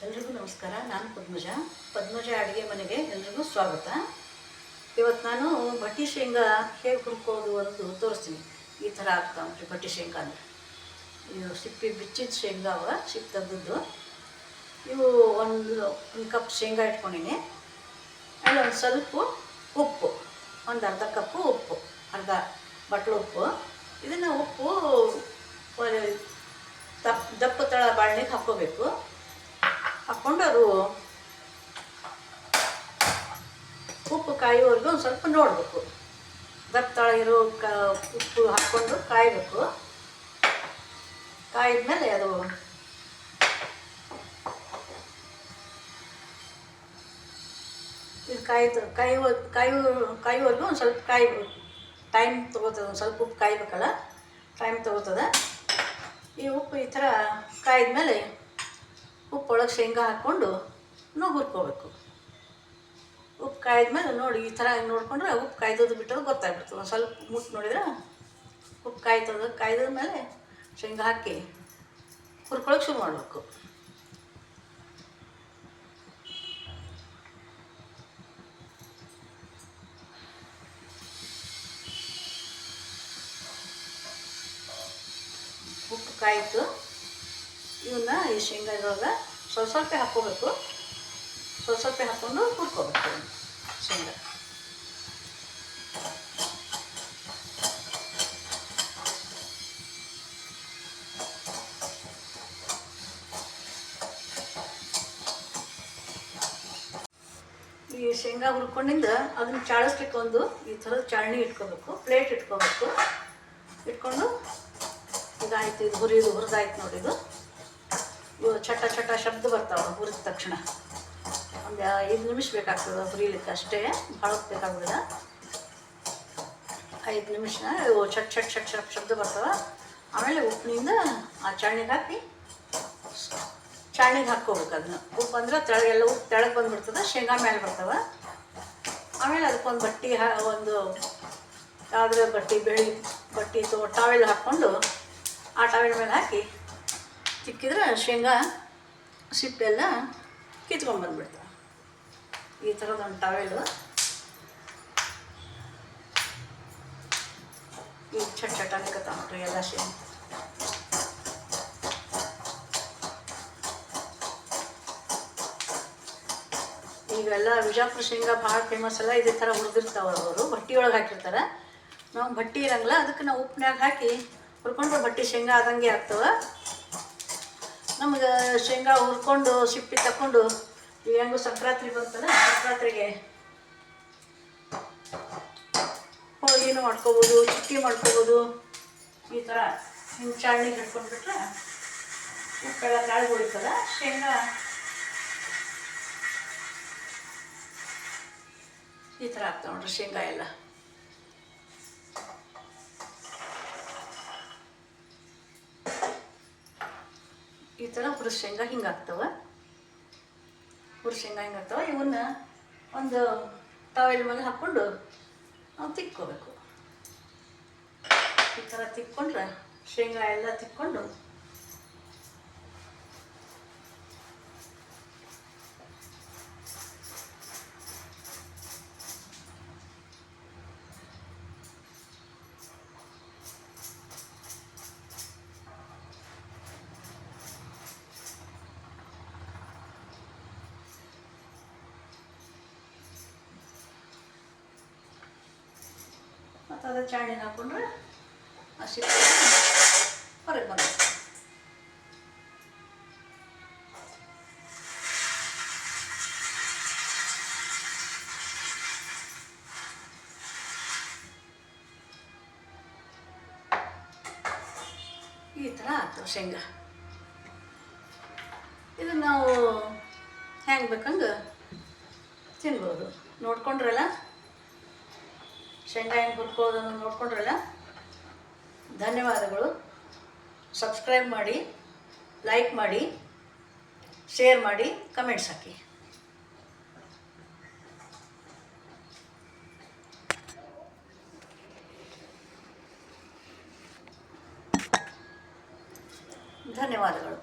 ಎಲ್ರಿಗೂ ನಮಸ್ಕಾರ. ನಾನು ಪದ್ಮಜ ಅಡುಗೆ ಮನೆಗೆ ಎಲ್ರಿಗೂ ಸ್ವಾಗತ. ಇವತ್ತು ನಾನು ಬಟ್ಟಿ ಶೇಂಗಾ ಹೇಗೆ ಹುರ್ಕೋದು ಅನ್ನೋದು ತೋರಿಸ್ತೀನಿ. ಈ ಥರ ಆಗ್ತಾ ಉಂಟು ಬಟ್ಟಿ ಶೇಂಗಾ ಅಂದರೆ. ಇವು ಸಿಪ್ಪೆ ಬಿಚ್ಚಿದ ಶೇಂಗಾ ಸಿಪ್ಪೆ ತೆಗೆದದ್ದು. ಇವು ಒಂದು ಕಪ್ ಶೇಂಗಾ ಇಟ್ಕೊಂಡಿನಿ. ಅಲ್ಲಿ ಒಂದು ಸ್ವಲ್ಪ ಉಪ್ಪು, ಒಂದು ಅರ್ಧ ಕಪ್ಪು ಉಪ್ಪು, ಅರ್ಧ ಬಟ್ಲು ಉಪ್ಪು. ಇದನ್ನು ಉಪ್ಪು ದಪ್ಪ ತಳ ಬಾಣಲೆಗೆ ಹಾಕ್ಕೋಬೇಕು. ಹಾಕ್ಕೊಂಡು ಅದು ಉಪ್ಪು ಕಾಯುವವರೆಗೂ ಒಂದು ಸ್ವಲ್ಪ ನೋಡಬೇಕು. ದಪ್ಪ ತಳ ಇರೋ ಉಪ್ಪು ಹಾಕ್ಕೊಂಡು ಕಾಯಬೇಕು. ಕಾಯಿದ್ಮೇಲೆ ಅದು ಇದು ಕಾಯುವವರೆಗೂ ಒಂದು ಸ್ವಲ್ಪ ಟೈಮ್ ತೊಗೋತದೆ. ಒಂದು ಸ್ವಲ್ಪ ಉಪ್ಪು ಕಾಯ್ಬೇಕಲ್ಲ, ಟೈಮ್ ತೊಗೋತದೆ. ಈ ಉಪ್ಪು ಈ ಥರ ಕಾಯಿದ್ಮೇಲೆ ಉಪ್ಪೊಳಗೆ ಶೇಂಗಾ ಹಾಕ್ಕೊಂಡು ಹುರ್ಕೋಬೇಕು. ಉಪ್ಪು ಕಾಯ್ದ್ಮೇಲೆ ನೋಡಿ ಈ ಥರ ನೋಡಿಕೊಂಡ್ರೆ ಉಪ್ಪು ಕಾಯ್ದದ್ದು ಬಿಟ್ಟೋದು ಗೊತ್ತಾಗ್ಬಿಡ್ತದೆ. ಒಂದು ಸ್ವಲ್ಪ ಮುಟ್ಟು ನೋಡಿದ್ರೆ ಉಪ್ಪು ಕಾಯ್ದದ ಮೇಲೆ ಶೇಂಗಾ ಹಾಕಿ ಹುರ್ಕೊಳಕ್ಕೆ ಶುರು ಮಾಡಬೇಕು. ಉಪ್ಪು ಕಾಯಿತು. ಇವನ್ನ ಈ ಶೇಂಗಾ ಇದ್ರೊಳಗೆ ಸ್ವಲ್ಪ ಹಾಕ್ಕೋಬೇಕು. ಸ್ವಲ್ಪ ಹಾಕ್ಕೊಂಡು ಹುರ್ಕೋಬೇಕು ಶೇಂಗಾ. ಈ ಶೇಂಗಾ ಹುರ್ಕೊಂಡಿಂದ ಅದನ್ನು ಚಾಳಿಸ್ಲಿಕ್ಕೆ ಒಂದು ಈ ಥರದ ಚಾಳಣಿ ಇಟ್ಕೋಬೇಕು, ಪ್ಲೇಟ್ ಇಟ್ಕೋಬೇಕು. ಇಟ್ಕೊಂಡು ಇದಾಯ್ತು, ಇದು ಹುರಿದಾಯ್ತು ನೋಡಿ. ಇವು ಚಟ ಶಬ್ದ ಬರ್ತಾವೆ ಹುರಿದ ತಕ್ಷಣ. ಒಂದು 5 ನಿಮಿಷ ಬೇಕಾಗ್ತದೆ ಹುರಿಲಿಕ್ಕೆ ಅಷ್ಟೇ, ಭಾಳ ಬೇಕಾಗೋದಿಲ್ಲ. 5 ನಿಮಿಷ ಇವು ಚಟ್ ಶಬ್ದ ಬರ್ತಾವೆ. ಆಮೇಲೆ ಉಪ್ಪಿನಿಂದ ಆ ಚಾಳ್ಣಿಗೆ ಹಾಕಿ ಚಾಳ್ಣಿಗೆ ಹಾಕ್ಕೋಬೇಕು. ಅದನ್ನ ಉಪ್ಪು ಅಂದ್ರೆ ತೆಳಗೆಲ್ಲ ಉಪ್ಪು ತೆಳಗೆ ಬಂದುಬಿಡ್ತದೆ, ಶೇಂಗಾ ಮೇಲೆ ಬರ್ತವೆ. ಆಮೇಲೆ ಅದಕ್ಕೊಂದು ಒಂದು ಯಾವುದೇ ಬಟ್ಟೆ ಟಾವೆಲ್ ಹಾಕ್ಕೊಂಡು ಆ ಟಾವೆಲ್ ಮೇಲೆ ಹಾಕಿ ತಿಕ್ಕಿದ್ರೆ ಶೇಂಗಾ ಸಿಪ್ಪೆಲ್ಲ ಕಿತ್ಕೊಂಡ್ಬಂದ್ಬಿಡ್ತಾವೆ. ಈ ಥರದೊಂದು ಟಾವೆಲು ಈಗ ಚಟ್ ಅನ್ಕತ್ತಾವ ನೋಡ್ರಿ ಎಲ್ಲ ಶೇಂಗಾ. ಈಗೆಲ್ಲ ವಿಜಾಪುರ ಶೇಂಗಾ ಭಾಳ ಫೇಮಸ್ ಅಲ್ಲ. ಇದೇ ಥರ ಹುರಿದಿರ್ತಾವೆ ಅವರು, ಬಟ್ಟೆಯೊಳಗೆ ಹಾಕಿರ್ತಾರೆ. ನಾವು ಬಟ್ಟೆ ಇರಂಗಿಲ್ಲ, ಅದಕ್ಕೆ ನಾವು ಉಪ್ಪಿನಾಗ ಹಾಕಿ ಹುರ್ಕೊಂಡ್ರೆ ಬಟ್ಟೆ ಶೇಂಗಾ ಆದಂಗೆ ಆಗ್ತವೆ. ನಮ್ಗೆ ಶೇಂಗಾ ಹುರ್ಕೊಂಡು ಸಿಪ್ಪಿ ತಗೊಂಡು ಹೆಂಗು ಸಂಕ್ರಾಂತಿ ಬಂತಲ್ಲ, ಸಂಕ್ರಾಂತಿಗೆ ಹೋಳಿಗೆನೂ ಮಾಡ್ಕೋಬೋದು, ಚಿಕ್ಕಿ ಮಾಡ್ಕೋಬೋದು. ಈ ಥರ ಹಿಂಗೆ ಚಾಳ್ಣಿಗೆ ಹಿಡ್ಕೊಂಡ್ಬಿಟ್ರೆ ಉಪ್ಪೆಲ್ಲ ಕಾಳು ಹೊಡಿತದೆ. ಶೇಂಗಾ ಈ ಥರ ಆಗ್ತಾವೆ ನೋಡ್ರಿ ಶೇಂಗಾ ಎಲ್ಲ. ಈ ಥರ ಹುರಿದ ಶೇಂಗಾ ಹಿಂಗಾಗ್ತವೆ. ಇವನ್ನ ಒಂದು ಟಾವೆಲ್ ಮೇಲೆ ಹಾಕ್ಕೊಂಡು ನಾವು ತಿಕ್ಕೋಬೇಕು. ಈ ಥರ ತಿಕ್ಕೊಂಡ್ರೆ ಶೇಂಗಾ ಎಲ್ಲ ತಿಕ್ಕೊಂಡು ಮತ್ತು ಅದೇ ಚಾಣಿಗೆ ಹಾಕ್ಕೊಂಡ್ರೆ ಆ ಸಿಪ್ಪೆ ಹೊರಗೆ ಬಂದ. ಈ ಥರ ಆಗ್ತವೆ ಶೇಂಗಾ. ಇದನ್ನು ನಾವು ಹೆಂಗೆ ಬೇಕಂಗೆ ತಿನ್ಬೋದು. ನೋಡ್ಕೊಂಡ್ರಲ್ಲ ಶೇಂಗಾ ಹೆಂಗೆ ಹುರ್ಕೋದನ್ನು ನೋಡ್ಕೊಂಡ್ರಲ್ಲ. ಧನ್ಯವಾದಗಳು. ಸಬ್ಸ್ಕ್ರೈಬ್ ಮಾಡಿ, ಲೈಕ್ ಮಾಡಿ, ಶೇರ್ ಮಾಡಿ, ಕಮೆಂಟ್ಸ್ ಹಾಕಿ. ಧನ್ಯವಾದಗಳು.